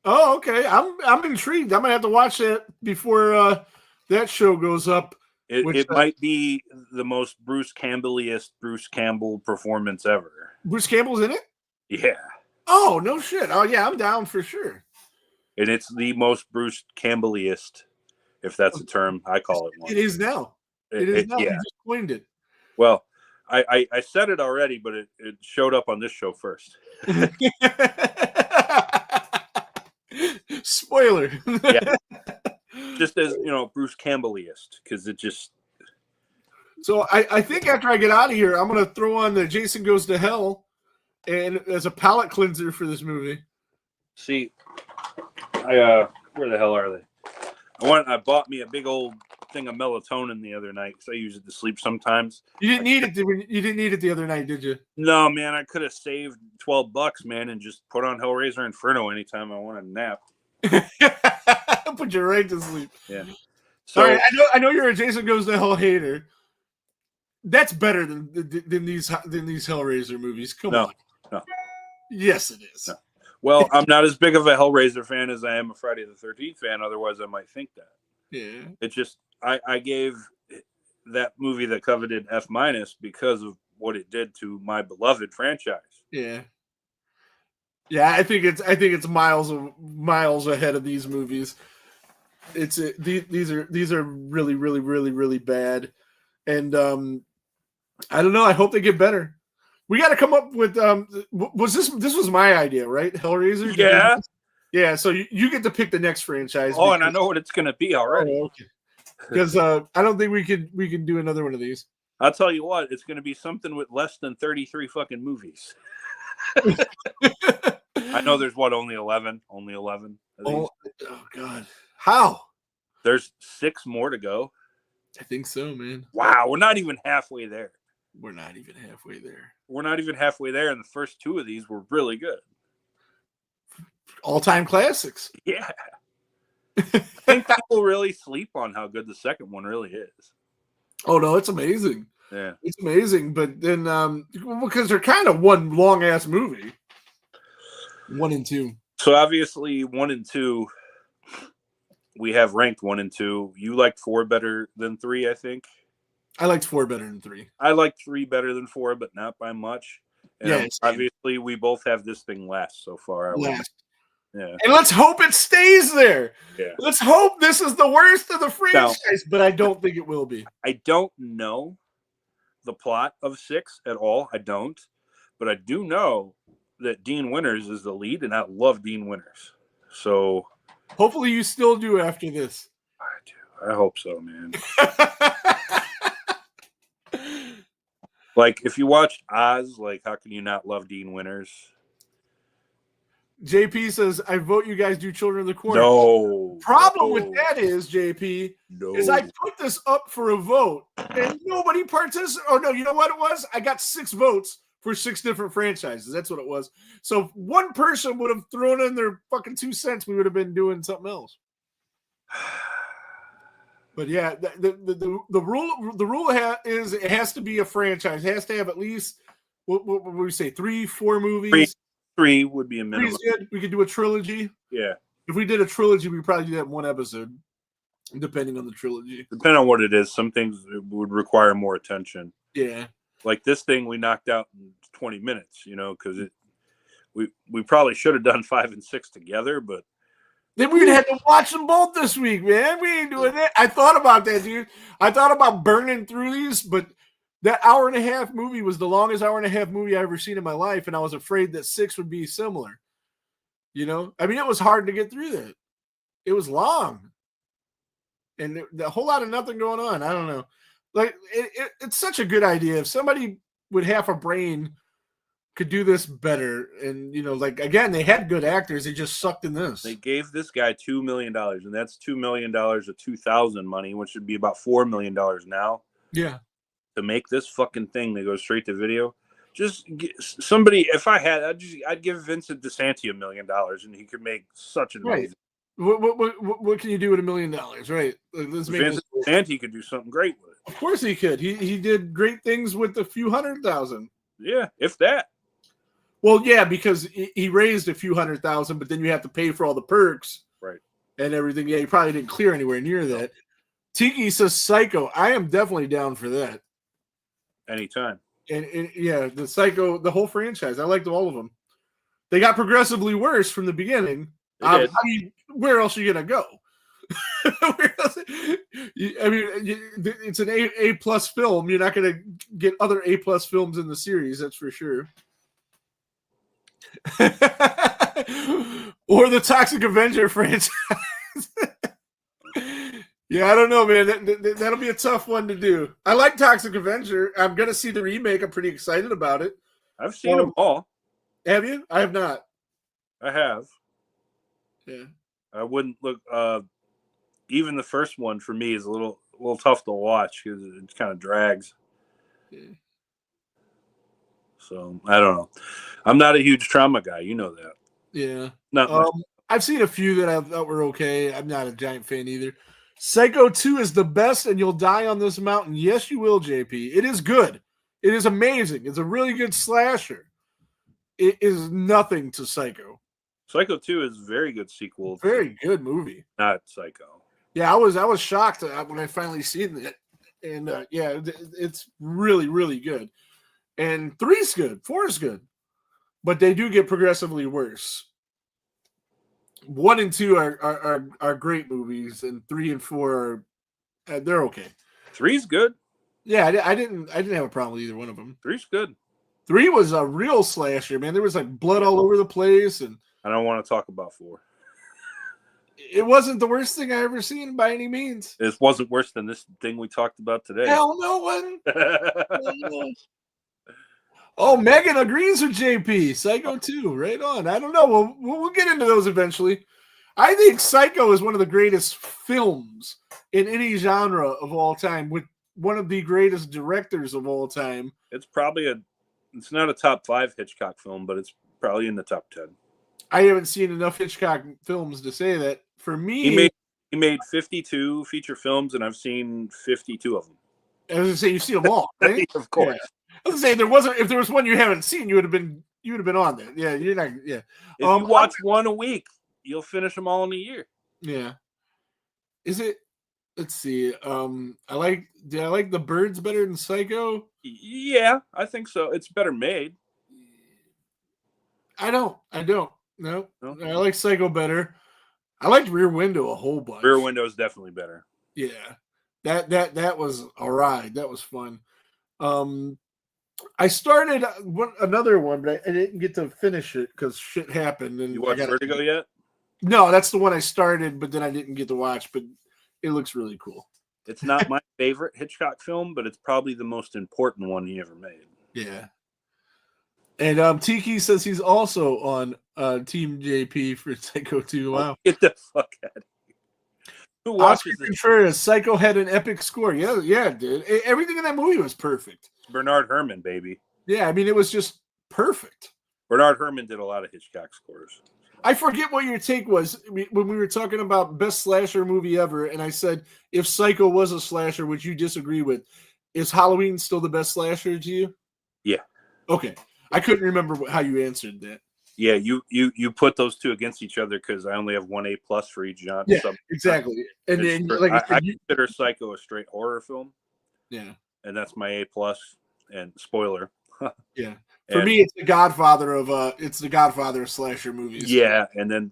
Oh, okay. I'm intrigued. I'm going to have to watch that before that show goes up. It might be the most Bruce Campbell-iest Bruce Campbell performance ever. Bruce Campbell's in it? Yeah. Oh, no shit. Oh, yeah, I'm down for sure. And it's the most Bruce Campbell-iest, if that's a term. I call it one. It is now. It is now. Yeah. You just coined it. Well, I said it already, but it showed up on this show first. Spoiler. Yeah. Just as, Bruce Campbell-iest, because it just... So I think after I get out of here, I'm going to throw on the Jason Goes to Hell and as a palate cleanser for this movie. See, where the hell are they? I bought me a big old thing of melatonin the other night because I use it to sleep sometimes. You didn't need it. You didn't need it the other night, did you? No, man. I could have saved $12, man, and just put on Hellraiser Inferno anytime I want to nap. Put you right to sleep. Yeah. So all right, I know you're a Jason Goes to Hell hater. That's better than these Hellraiser movies. Come on. No. Yes, it is. No. Well, I'm not as big of a Hellraiser fan as I am a Friday the 13th fan. Otherwise, I might think that. Yeah. It's just I gave that movie the coveted F- because of what it did to my beloved franchise. Yeah. Yeah, I think it's miles ahead of these movies. These are really, really, really, really bad, and I don't know. I hope they get better. We got to come up with this was my idea, right? Hellraiser. Yeah. Yeah. So you get to pick the next franchise. Oh, and I know what it's going to be already. Oh, okay. Because I don't think we can do another one of these. I'll tell you what, it's going to be something with less than 33 fucking movies. I know there's only 11 of these. Oh God. How? There's 6 more to go. I think so, man. Wow, we're not even halfway there. We're not even halfway there. And the first 2 of these were really good. All-time classics. Yeah. I think people really sleep on how good the second one really is. Oh no, it's amazing. Yeah, it's amazing. But then, because they're kind of one long ass movie. 1 and 2. So obviously, 1 and 2, we have ranked 1 and 2. You liked 4 better than 3, I think. I liked 4 better than 3. I liked 3 better than 4, but not by much. And yeah, obviously, we both have this thing last so far. Last. Yeah. And let's hope it stays there. Yeah. Let's hope this is the worst of the franchise, but I don't think it will be. I don't know the plot of 6 at all. I don't. But I do know that Dean Winters is the lead, and I love Dean Winters. So hopefully you still do after this. I do. I hope so, man. Like, if you watched Oz, like, how can you not love Dean Winters? JP says, I vote you guys do Children of the Corn. No. Problem with that is, JP, no. is I put this up for a vote, and nobody participated. Oh, no, you know what it was? I got 6 votes for 6 different franchises. That's what it was. So if one person would have thrown in their fucking 2 cents, we would have been doing something else. But yeah, the rule is it has to be a franchise. It has to have at least what would we say 3-4 movies. 3 would be a minimum. 3's good. We could do a trilogy. Yeah. If we did a trilogy, we'd probably do that in 1 episode, depending on the trilogy. Depending on what it is, some things would require more attention. Yeah. Like this thing we knocked out in 20 minutes, because we probably should have done 5 and 6 together, but then we'd have to watch them both this week, man. We ain't doing that. I thought about that, dude. I thought about burning through these, but that hour and a half movie was the longest hour and a half movie I ever seen in my life, and I was afraid that 6 would be similar. You know, I mean, it was hard to get through that. It was long, and a whole lot of nothing going on. I don't know. Like it's such a good idea. If somebody with half a brain could do this better, and like again, they had good actors. They just sucked in this. They gave this guy $2 million, and that's $2 million of 2000 money, which would be about $4 million now. Yeah. To make this fucking thing that goes straight to video, just somebody. If I had, I'd give Vincent DeSanti $1 million, and he could make such an amazing. What can you do with $1 million, right? Let's make Vincent DeSanti could do something great with it. Of course he could. He did great things with a few $100,000. Yeah, if that. Well, yeah, because he raised a few $100,000, but then you have to pay for all the perks, right, and everything. Yeah, he probably didn't clear anywhere near that. Tiki says Psycho. I am definitely down for that. Anytime. And yeah, the Psycho, the whole franchise. I liked all of them. They got progressively worse from the beginning. I mean, where else are you gonna go? I mean, it's an A+ film. You're not gonna get other A+ films in the series. That's for sure. Or the Toxic Avenger franchise. Yeah, I don't know, man. That'll be a tough one to do. I like Toxic Avenger. I'm going to see the remake. I'm pretty excited about it. I've seen them all. Have you? I have not. I have. Yeah. I wouldn't look. Even the first one for me is a little tough to watch because it kind of drags. Yeah. So I don't know. I'm not a huge trauma guy. You know that. Yeah. Not I've seen a few that I thought were okay. I'm not a giant fan either. Psycho 2 is the best, and you'll die on this mountain. Yes, you will, JP. It is good. It is amazing. It's a really good slasher. It is nothing to Psycho. Psycho 2 is a very good sequel. Very good movie. Not Psycho. Yeah, I was shocked when I finally seen it. And yeah, it's really, really good. And 3's good. 4 is good. But they do get progressively worse. 1 and 2 are great movies, and 3 and 4 are they're okay. 3's good. Yeah, I didn't have a problem with either one of them. 3's good. 3 was a real slasher, man. There was like blood all over the place, and I don't want to talk about 4. It wasn't the worst thing I ever seen by any means. It wasn't worse than this thing we talked about today. Hell no one. No. Oh, Megan agrees with JP. Psycho 2, right on. I don't know. We'll get into those eventually. I think Psycho is one of the greatest films in any genre of all time, with one of the greatest directors of all time. It's probably it's not a top 5 Hitchcock film, but it's probably in the top 10. I haven't seen enough Hitchcock films to say that. For me, he made 52 feature films, and I've seen 52 of them. I was gonna say you've seen them all, right? Of course. Yeah. I was gonna say if there was one you haven't seen, you would have been on there. Yeah, you're not. Yeah. If you watch one a week, you'll finish them all in a year. Yeah. Is it? Let's see. Did I like The Birds better than Psycho? Yeah, I think so. It's better made. I don't. No. I like Psycho better. I liked Rear Window a whole bunch. Rear Window is definitely better. Yeah. That was a ride. That was fun. I started another one, but I didn't get to finish it because shit happened. And you watched Vertigo yet? No, that's the one I started, but then I didn't get to watch. But it looks really cool. It's not my favorite Hitchcock film, but it's probably the most important one he ever made. Yeah. And Tiki says he's also on Team JP for Psycho 2. Wow. Get the fuck out of here. Who watches this? Contreras, Psycho had an epic score. Yeah, dude. Everything in that movie was perfect. Bernard Herrmann, baby. Yeah, I mean, it was just perfect. Bernard Herrmann did a lot of Hitchcock scores. I forget what your take was when we were talking about best slasher movie ever, and I said, if Psycho was a slasher, which you disagree with, is Halloween still the best slasher to you? Yeah. Okay. I couldn't remember how you answered that. Yeah, you put those two against each other because I only have one A+ for each genre. Yeah, exactly. And then, I consider Psycho a straight horror film. Yeah. And that's my A+. And spoiler. Yeah. For me, it's the Godfather of slasher movies. Yeah, and then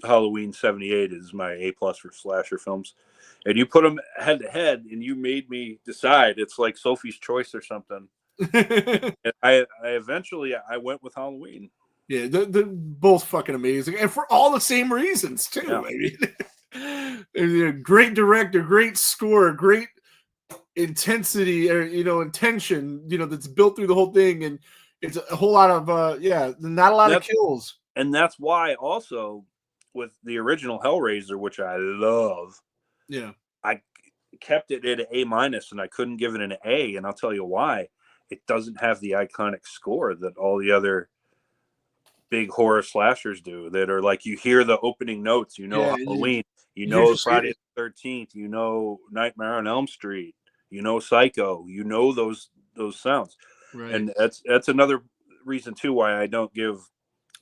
Halloween 78 is my A+ for slasher films. And you put them head to head, and you made me decide. It's like Sophie's Choice or something. And I eventually went with Halloween. Yeah, they're both fucking amazing, and for all the same reasons too. Yeah. I mean, great director, great score, great intensity, or intention, that's built through the whole thing, and it's a whole lot of not a lot of kills. And that's why also with the original Hellraiser, which I love, I kept it at an A-, and I couldn't give it an A, and I'll tell you why. It doesn't have the iconic score that all the other big horror slashers do, that are like, you hear the opening notes, Halloween, Friday the 13th, Nightmare on Elm Street, Psycho, those sounds. Right. And that's another reason too why I don't give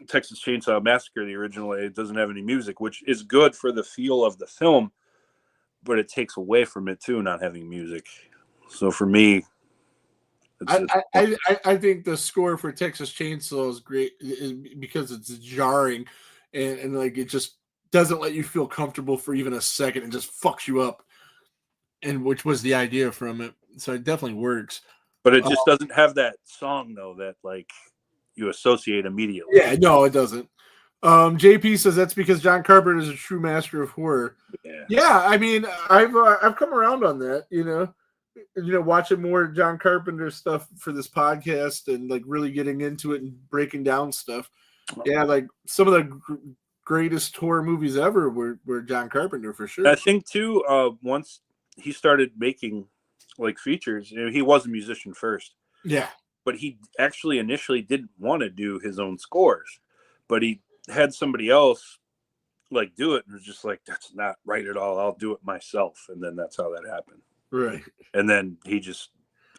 Texas Chainsaw Massacre, the original, it doesn't have any music, which is good for the feel of the film, but it takes away from it too, not having music. So for me, I think the score for Texas Chainsaw is great because it's jarring and like it just doesn't let you feel comfortable for even a second and just fucks you up, and which was the idea from it. So it definitely works. But it just doesn't have that song though that like you associate immediately. Yeah, no, it doesn't. JP says that's because John Carpenter is a true master of horror. Yeah, I mean, I've come around on that, watching more John Carpenter stuff for this podcast and like really getting into it and breaking down stuff. Yeah, like some of the greatest horror movies ever were John Carpenter for sure. I think too, once he started making like features, he was a musician first. Yeah. But he actually initially didn't want to do his own scores, but he had somebody else like do it and was just like, that's not right at all. I'll do it myself. And then that's how that happened. Right. And then he just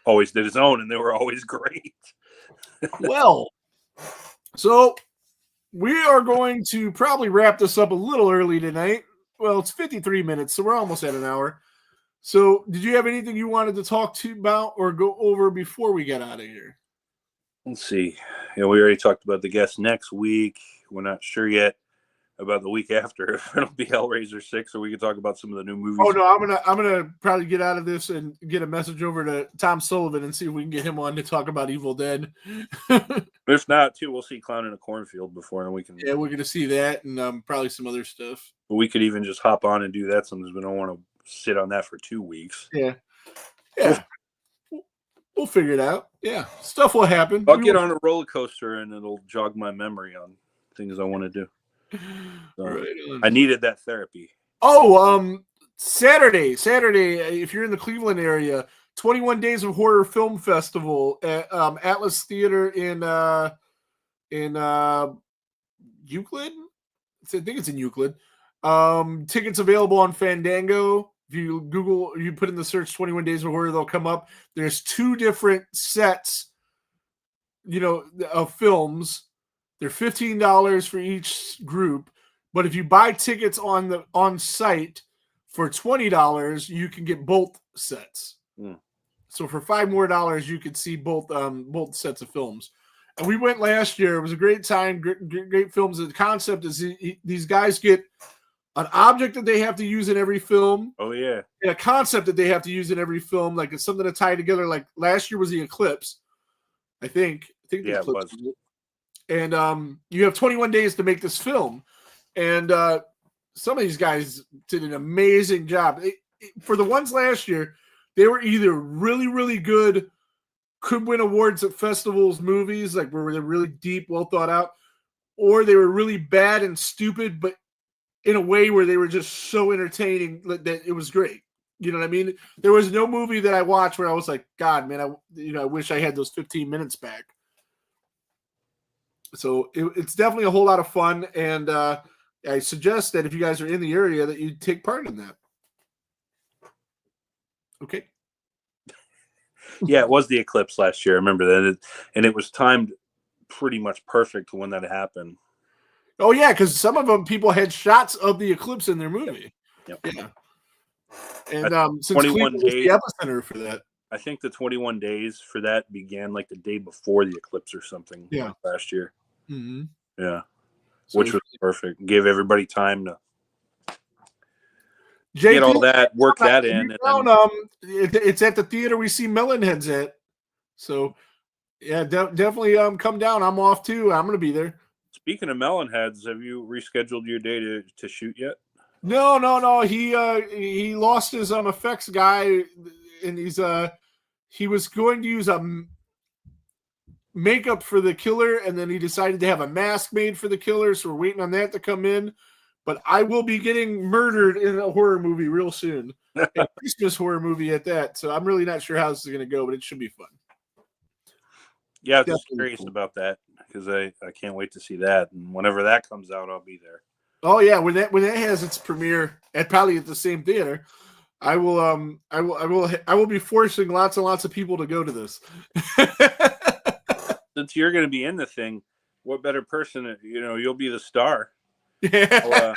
always did his own, and they were always great. Well, so we are going to probably wrap this up a little early tonight. Well, it's 53 minutes, so we're almost at an hour. So did you have anything you wanted to talk about or go over before we get out of here? Let's see. We already talked about the guest next week. We're not sure yet about the week after if it'll be Hellraiser 6, or we can talk about some of the new movies. Oh no, I'm gonna probably get out of this and get a message over to Tom Sullivan and see if we can get him on to talk about Evil Dead. If not, too, we'll see Clown in a Cornfield before, and we can. Yeah, we're gonna see that and probably some other stuff. But we could even just hop on and do that. Sometimes we don't want to sit on that for 2 weeks. Yeah. We'll figure it out. Yeah, stuff will happen. I'll get on a roller coaster and it'll jog my memory on things I want to do. So right. I needed that therapy. Oh, Saturday, if you're in the Cleveland area, 21 Days of Horror Film Festival at Atlas Theater in Euclid. I think it's in Euclid. Tickets available on Fandango. If you put in the search 21 Days of Horror, they'll come up. There's 2 different sets, of films. They're $15 for each group. But if you buy tickets on site for $20, you can get both sets. So for $5 more, you could see both sets of films. And we went last year. It was a great time, great films. The concept is these guys get an object that they have to use in every film. Oh, yeah. And a concept that they have to use in every film. Like it's something to tie together. Like last year was the eclipse, I think. Yeah, it was. And you have 21 days to make this film. And some of these guys did an amazing job. For the ones last year, they were either really, really good, could win awards at festivals, movies, like where they're really deep, well thought out, or they were really bad and stupid, but in a way where they were just so entertaining that it was great. You know what I mean? There was no movie that I watched where I was like, God, man, I wish I had those 15 minutes back. So it's definitely a whole lot of fun. And I suggest that if you guys are in the area that you take part in that. Okay. Yeah, it was the eclipse last year. I remember that. And it was timed pretty much perfect when that happened. Oh, yeah, because some of them people had shots of the eclipse in their movie. Yep. Yeah. And since Cleveland was the epicenter for that. I think the 21 days for that began like the day before the eclipse or something last year. Mm-hmm. Yeah. So which was perfect. Give everybody time to JP, get all that, work that in. And then, it's at the theater we see Melonheads at. So, yeah, definitely come down. I'm off too. I'm going to be there. Speaking of Melonheads, have you rescheduled your day to shoot yet? No. He lost his effects guy, and he was going to use a makeup for the killer, and then he decided to have a mask made for the killer. So we're waiting on that to come in. But I will be getting murdered in a horror movie real soon, a Christmas horror movie at that. So I'm really not sure how this is going to go, but it should be fun. Yeah, I'm just curious about that because I can't wait to see that. And whenever that comes out, I'll be there. Oh yeah, when that has its premiere probably at the same theater, I will be forcing lots and lots of people to go to this. Since you're going to be in the thing, what better person? You'll be the star. Yeah.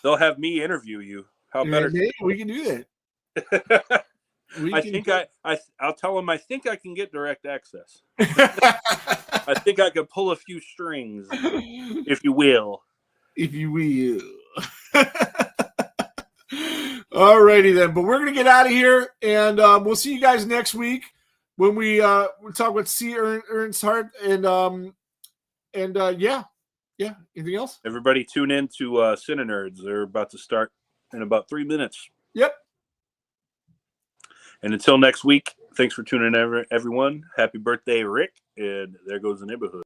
They'll have me interview you. How better? Maybe we can do that. I'll tell them I think I can get direct access. I think I could pull a few strings, if you will. If you will. All righty then. But we're going to get out of here, and we'll see you guys next week when we talk about C. Ernst Hart and yeah. Yeah. Anything else? Everybody tune in to Cine Nerds. They're about to start in about 3 minutes. Yep. And until next week, thanks for tuning in, everyone. Happy birthday, Rick. And there goes the neighborhood.